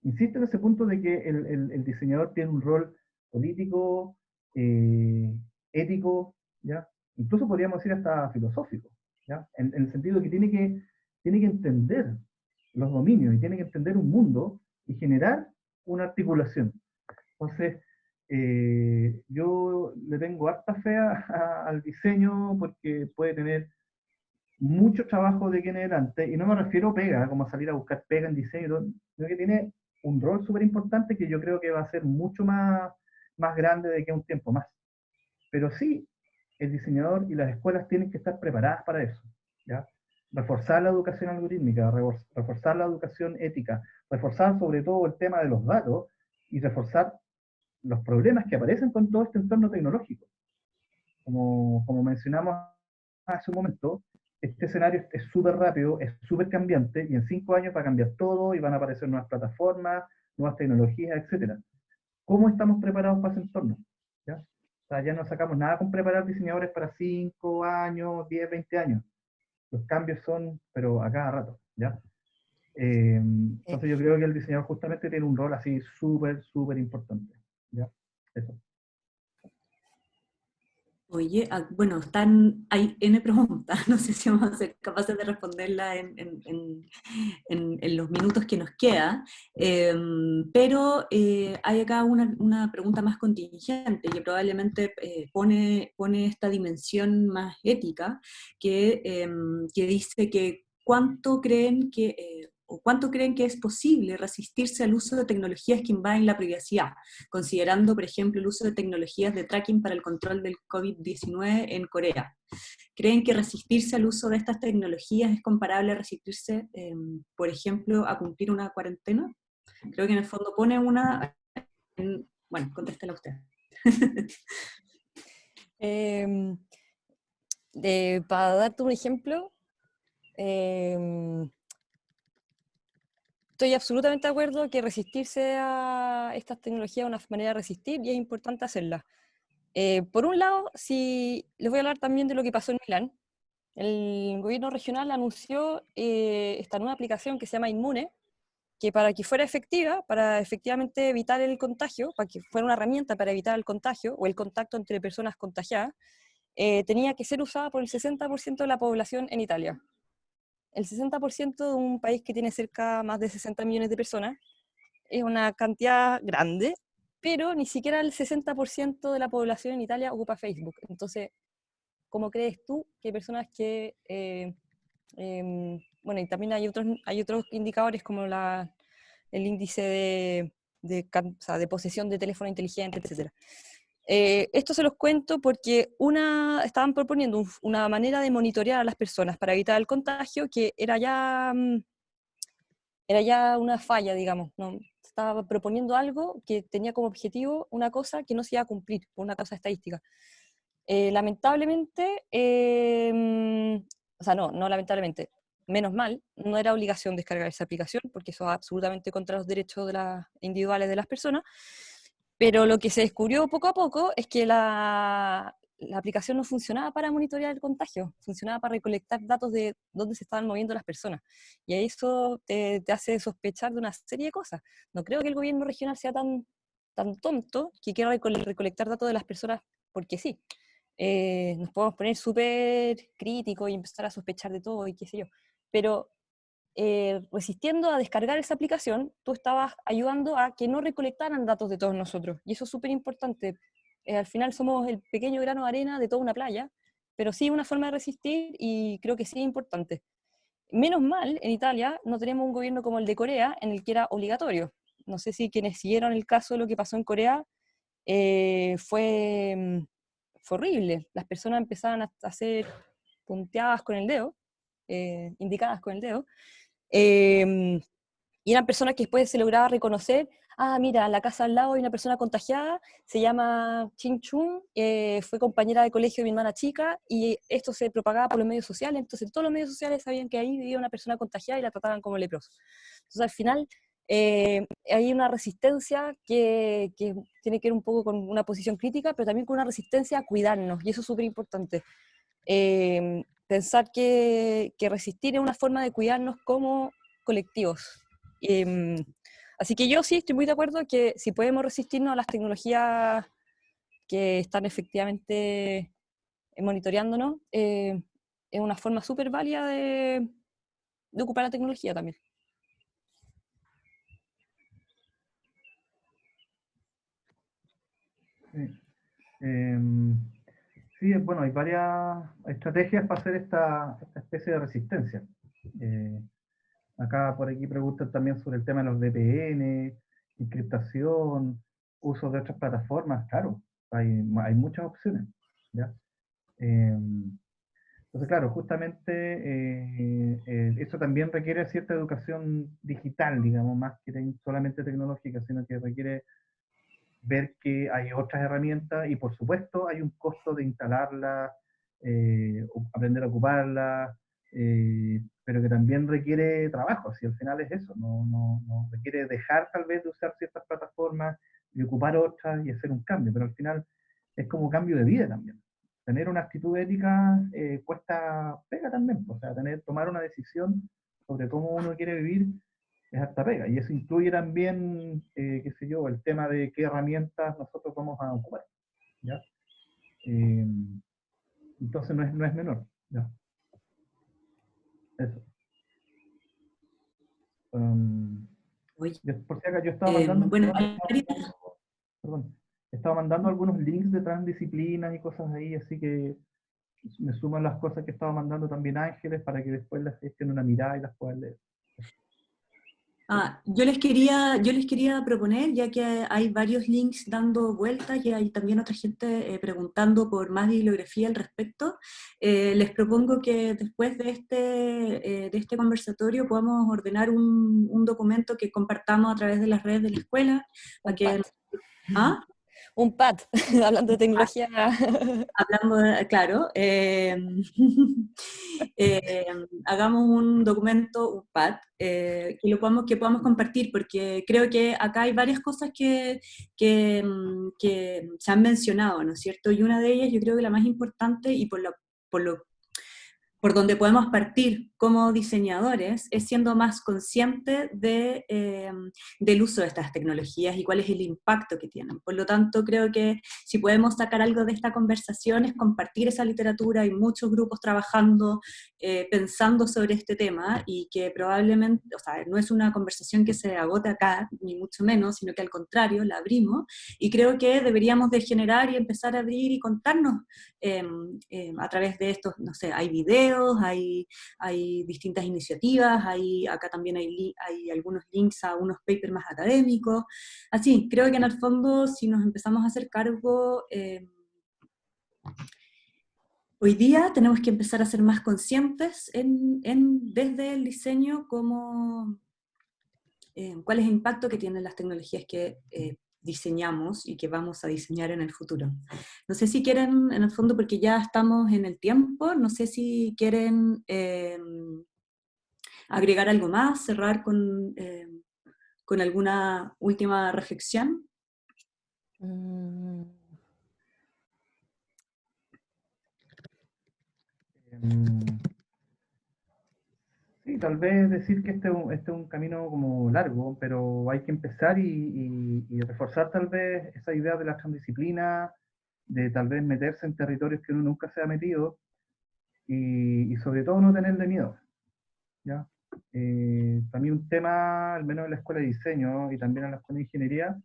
S2: insisto en ese punto de que el diseñador tiene un rol político, ético, ¿ya? Incluso podríamos decir hasta filosófico, ¿ya? En el sentido de que tiene que entender los dominios y tiene que entender un mundo y generar una articulación. Entonces, yo le tengo harta fe al diseño porque puede tener mucho trabajo de aquí en adelante, y no me refiero a pega, como a salir a buscar pega en diseño, sino que tiene un rol súper importante que yo creo que va a ser mucho más grande de que un tiempo más. Pero sí, el diseñador y las escuelas tienen que estar preparadas para eso, ¿ya? Reforzar la educación algorítmica, reforzar la educación ética, reforzar sobre todo el tema de los datos y reforzar los problemas que aparecen con todo este entorno tecnológico. Como mencionamos hace un momento, este escenario es súper rápido, es súper cambiante, y en 5 años va a cambiar todo y van a aparecer nuevas plataformas, nuevas tecnologías, etc. ¿Cómo estamos preparados para ese entorno? ¿Ya? O sea, ya no sacamos nada con preparar diseñadores para 5 años, 10, 20 años. Los cambios son, pero a cada rato, ¿ya? Entonces yo creo que el diseñador justamente tiene un rol así súper, súper importante, ¿ya? Eso.
S3: Oye, bueno, hay N preguntas, no sé si vamos a ser capaces de responderla en los minutos que nos queda, pero hay acá una pregunta más contingente que probablemente pone esta dimensión más ética que dice que cuánto creen que es posible resistirse al uso de tecnologías que invaden la privacidad, considerando, por ejemplo, el uso de tecnologías de tracking para el control del COVID-19 en Corea. ¿Creen que resistirse al uso de estas tecnologías es comparable a resistirse, por ejemplo, a cumplir una cuarentena? Creo que en el fondo pone una... bueno, contéstela usted.
S1: Para darte un ejemplo, estoy absolutamente de acuerdo que resistirse a estas tecnologías es una manera de resistir y es importante hacerla. Por un lado, si les voy a hablar también de lo que pasó en Milán. El gobierno regional anunció esta nueva aplicación que se llama Inmune, que para que fuera efectiva, para efectivamente evitar el contagio, para que fuera una herramienta para evitar el contagio o el contacto entre personas contagiadas, tenía que ser usada por el 60% de la población en Italia. El 60% de un país que tiene cerca más de 60 millones de personas es una cantidad grande, pero ni siquiera el 60% de la población en Italia ocupa Facebook. Entonces, ¿cómo crees tú que personas que... bueno, y también hay otros indicadores como el índice o sea, de posesión de teléfono inteligente, etc. Esto se los cuento porque estaban proponiendo una manera de monitorear a las personas para evitar el contagio que era ya una falla, digamos, ¿no? Estaba proponiendo algo que tenía como objetivo una cosa que no se iba a cumplir por una cosa estadística. Lamentablemente, o sea, no lamentablemente, menos mal, no era obligación descargar esa aplicación, porque eso va absolutamente contra los derechos individuales de las personas, pero lo que se descubrió poco a poco es que la aplicación no funcionaba para monitorear el contagio, funcionaba para recolectar datos de dónde se estaban moviendo las personas, y eso te hace sospechar de una serie de cosas. No creo que el gobierno regional sea tan tonto que quiera recolectar datos de las personas porque sí. Nos podemos poner súper críticos y empezar a sospechar de todo y qué sé yo, pero resistiendo a descargar esa aplicación, tú estabas ayudando a que no recolectaran datos de todos nosotros, y eso es súper importante. Al final somos el pequeño grano de arena de toda una playa, pero sí una forma de resistir, y creo que sí es importante. Menos mal, en Italia no tenemos un gobierno como el de Corea, en el que era obligatorio. No sé si quienes siguieron el caso de lo que pasó en Corea, fue horrible. Las personas empezaban a ser punteadas con el dedo, indicadas con el dedo, eh, y eran personas que después se lograba reconocer. Ah, mira, en la casa al lado hay una persona contagiada, se llama Ching Chung, fue compañera de colegio de mi hermana chica, y esto se propagaba por los medios sociales, entonces todos los medios sociales sabían que ahí vivía una persona contagiada y la trataban como leprosa. Entonces al final hay una resistencia que tiene que ver un poco con una posición crítica, pero también con una resistencia a cuidarnos, y eso es súper importante. Pensar que resistir es una forma de cuidarnos como colectivos. Así que yo sí estoy muy de acuerdo que si podemos resistirnos a las tecnologías que están efectivamente monitoreándonos, es una forma súper válida de ocupar la tecnología también.
S2: Sí. Sí, bueno, hay varias estrategias para hacer esta especie de resistencia. Eh, Acá por aquí preguntan también sobre el tema de los VPN, encriptación, uso de otras plataformas. Claro, hay muchas opciones, ¿ya? Entonces, claro, justamente eso también requiere cierta educación digital, digamos, más que solamente tecnológica, sino que requiere ver que hay otras herramientas y por supuesto hay un costo de instalarlas, aprender a ocuparlas, pero que también requiere trabajo, si al final es eso, no requiere dejar tal vez de usar ciertas plataformas y ocupar otras y hacer un cambio, pero al final es como cambio de vida también. Tener una actitud ética cuesta pega también, o sea, tomar una decisión sobre cómo uno quiere vivir es harta pega. Y eso incluye también, qué sé yo, el tema de qué herramientas nosotros vamos a ocupar. ¿Ya? Eh, entonces no es menor. ¿Ya? Eso.
S3: Oye,
S2: Por si acaso yo estaba mandando,
S3: bueno,
S2: perdón, estaba mandando algunos links de transdisciplinas y cosas ahí, así que me suman las cosas que estaba mandando también Ángeles para que después las echen una mirada y las puedan leer.
S3: yo les quería proponer, ya que hay varios links dando vueltas y hay también otra gente preguntando por más bibliografía al respecto, les propongo que después de este conversatorio podamos ordenar un documento que compartamos a través de las redes de la escuela. Para
S1: Un pad.
S3: que, ¿ah?
S1: Un pad, hablando de tecnología.
S3: Hablando claro, hagamos un documento, un pad, que podamos compartir, porque creo que acá hay varias cosas que se han mencionado, ¿no es cierto? Y una de ellas, yo creo que la más importante y por lo por donde podemos partir como diseñadores es siendo más conscientes del uso de estas tecnologías y cuál es el impacto que tienen. Por lo tanto, creo que si podemos sacar algo de esta conversación es compartir esa literatura. Hay muchos grupos trabajando, pensando sobre este tema y que probablemente, o sea, no es una conversación que se agote acá, ni mucho menos, sino que al contrario, la abrimos y creo que deberíamos de generar y empezar a abrir y contarnos a través de estos, no sé, hay videos, hay distintas iniciativas, acá también hay algunos links a unos papers más académicos. Así, creo que en el fondo, si nos empezamos a hacer cargo, hoy día tenemos que empezar a ser más conscientes desde el diseño como cuál es el impacto que tienen las tecnologías que diseñamos y que vamos a diseñar en el futuro. No sé si quieren, en el fondo, porque ya estamos en el tiempo, no sé si quieren agregar algo más, cerrar con alguna última reflexión.
S2: Sí, tal vez decir que este es un camino como largo, pero hay que empezar y reforzar tal vez esa idea de la transdisciplina, de tal vez meterse en territorios que uno nunca se ha metido y sobre todo no tenerle miedo. ¿Ya? También un tema, al menos en la escuela de diseño y también en la escuela de ingeniería,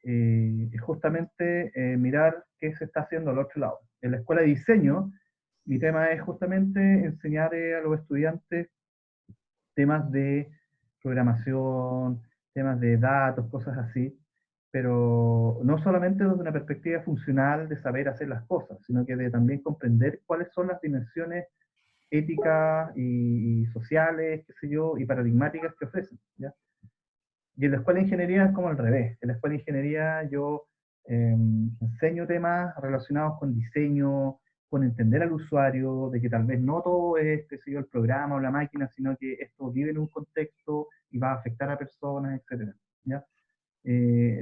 S2: es justamente mirar qué se está haciendo al otro lado. En la escuela de diseño, mi tema es justamente enseñar a los estudiantes temas de programación, temas de datos, cosas así, pero no solamente desde una perspectiva funcional de saber hacer las cosas, sino que de también comprender cuáles son las dimensiones éticas y sociales, qué sé yo, y paradigmáticas que ofrecen, ¿ya? Y en la escuela de ingeniería es como al revés. En la escuela de ingeniería yo enseño temas relacionados con diseño, con entender al usuario, de que tal vez no todo es, qué sé yo, el programa o la máquina, sino que esto vive en un contexto y va a afectar a personas, etc. ¿Ya?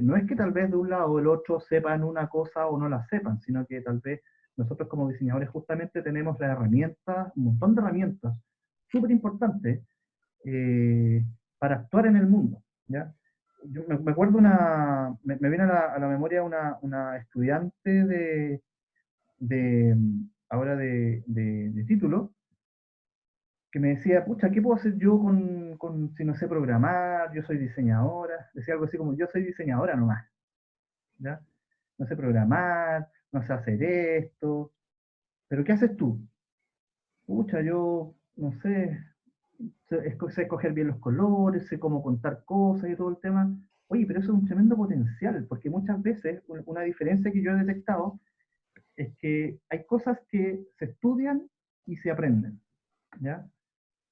S2: No es que tal vez de un lado o del otro sepan una cosa o no la sepan, sino que tal vez nosotros como diseñadores justamente tenemos las herramientas, un montón de herramientas súper importantes para actuar en el mundo, ¿ya? Yo me acuerdo me viene a la memoria una estudiante de ahora de título, que me decía, pucha, ¿qué puedo hacer yo si no sé programar? Yo soy diseñadora. Decía algo así como, yo soy diseñadora nomás, ¿ya? No sé programar, no sé hacer esto, pero ¿qué haces tú? Pucha, yo, no sé, sé escoger bien los colores, sé cómo contar cosas y todo el tema. Oye, pero eso es un tremendo potencial, porque muchas veces una diferencia que yo he detectado es que hay cosas que se estudian y se aprenden, ¿ya?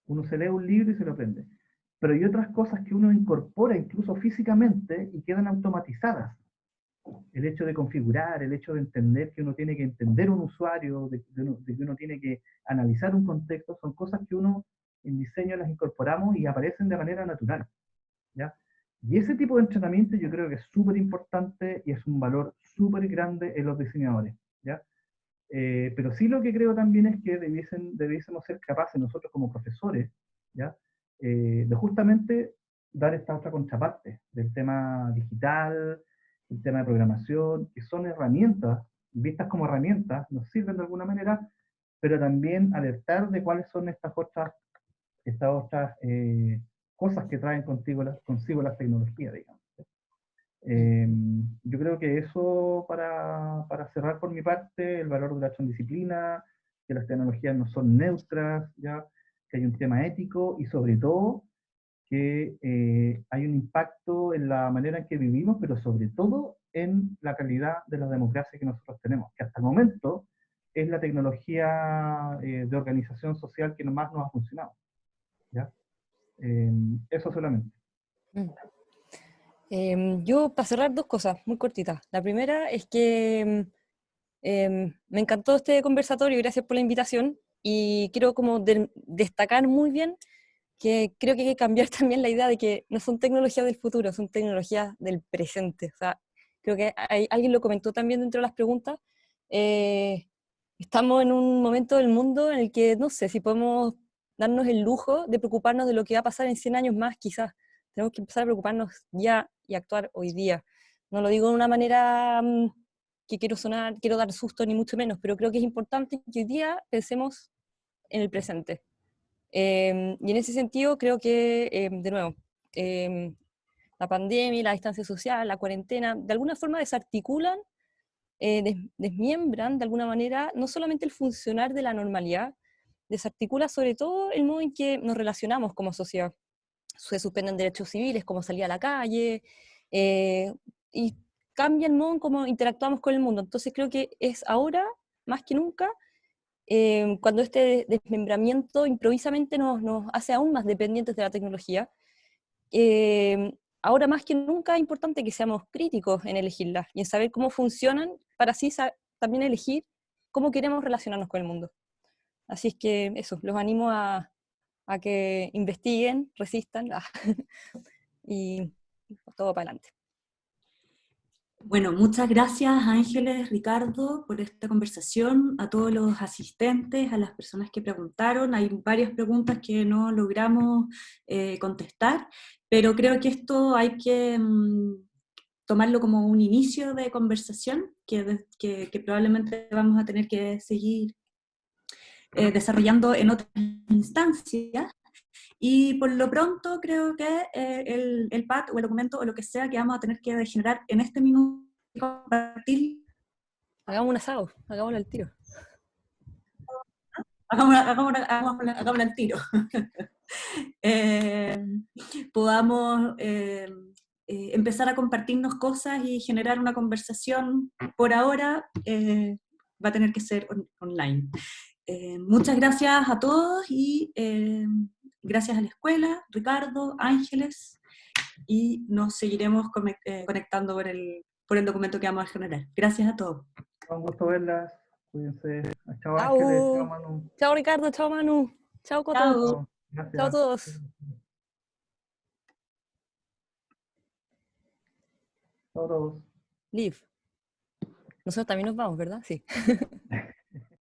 S2: Uno se lee un libro y se lo aprende. Pero hay otras cosas que uno incorpora incluso físicamente y quedan automatizadas. El hecho de configurar, el hecho de entender que uno tiene que entender un usuario, de que uno tiene que analizar un contexto, son cosas que uno en diseño las incorporamos y aparecen de manera natural, ¿ya? Y ese tipo de entrenamiento yo creo que es súper importante y es un valor súper grande en los diseñadores, ¿ya? Pero sí lo que creo también es que debiésemos ser capaces nosotros como profesores, ¿ya? De justamente dar esta otra contraparte del tema digital, el tema de programación, que son herramientas, vistas como herramientas, nos sirven de alguna manera, pero también alertar de cuáles son estas otras cosas que traen consigo las tecnologías, digamos. Eh, yo creo que eso, para cerrar por mi parte, el valor de la acción disciplina, que las tecnologías no son neutras, ¿ya? Que hay un tema ético y sobre todo que hay un impacto en la manera en que vivimos, pero sobre todo en la calidad de la democracia que nosotros tenemos, que hasta el momento es la tecnología de organización social que más nos ha funcionado, ¿ya? Eso solamente.
S1: Mm. Yo, para cerrar, dos cosas muy cortitas. La primera es que me encantó este conversatorio, gracias por la invitación, y quiero como destacar muy bien que creo que hay que cambiar también la idea de que no son tecnologías del futuro, son tecnologías del presente. O sea, creo que alguien lo comentó también dentro de las preguntas. eh, Estamos en un momento del mundo en el que no sé si podemos darnos el lujo de preocuparnos de lo que va a pasar en 100 años más, quizás. Tenemos que empezar a preocuparnos ya y actuar hoy día. No lo digo de una manera que quiero dar susto ni mucho menos, pero creo que es importante que hoy día pensemos en el presente. Y en ese sentido creo que, de nuevo, eh, la pandemia, la distancia social, la cuarentena, de alguna forma desarticulan, desmiembran de alguna manera no solamente el funcionar de la normalidad, desarticula sobre todo el modo en que nos relacionamos como sociedad. Se suspenden derechos civiles, como salir a la calle, y cambia el modo en cómo interactuamos con el mundo. Entonces creo que es ahora, más que nunca, cuando este desmembramiento improvisamente nos hace aún más dependientes de la tecnología, ahora más que nunca es importante que seamos críticos en elegirlas y en saber cómo funcionan para así también elegir cómo queremos relacionarnos con el mundo. Así es que eso, los animo a que investiguen, resistan y todo para adelante.
S3: Bueno, muchas gracias Ángeles, Ricardo, por esta conversación, a todos los asistentes, a las personas que preguntaron. Hay varias preguntas que no logramos contestar, pero creo que esto hay que tomarlo como un inicio de conversación que probablemente vamos a tener que seguir desarrollando en otras instancias. Y por lo pronto creo que el pad o el documento o lo que sea que vamos a tener que generar en este minuto y compartir,
S1: Hagamos un asado, hagámoslo al tiro.
S3: hagámoslo al tiro. eh, Podamos empezar a compartirnos cosas y generar una conversación. Por ahora va a tener que ser online. Muchas gracias a todos y gracias a la escuela, Ricardo, Ángeles, y nos seguiremos conectando por el documento que vamos a generar. Gracias a todos.
S2: Un gusto verlas. Cuídense. Chao Ángeles, chao
S1: Chao.
S2: Manu.
S1: Chao Ricardo, chao Manu, chao Coto,
S3: Chao.
S2: Chao.
S1: chao a
S2: Gracias.
S1: todos.
S2: Chao a todos.
S1: Liv. Nosotros también nos vamos, ¿verdad? Sí.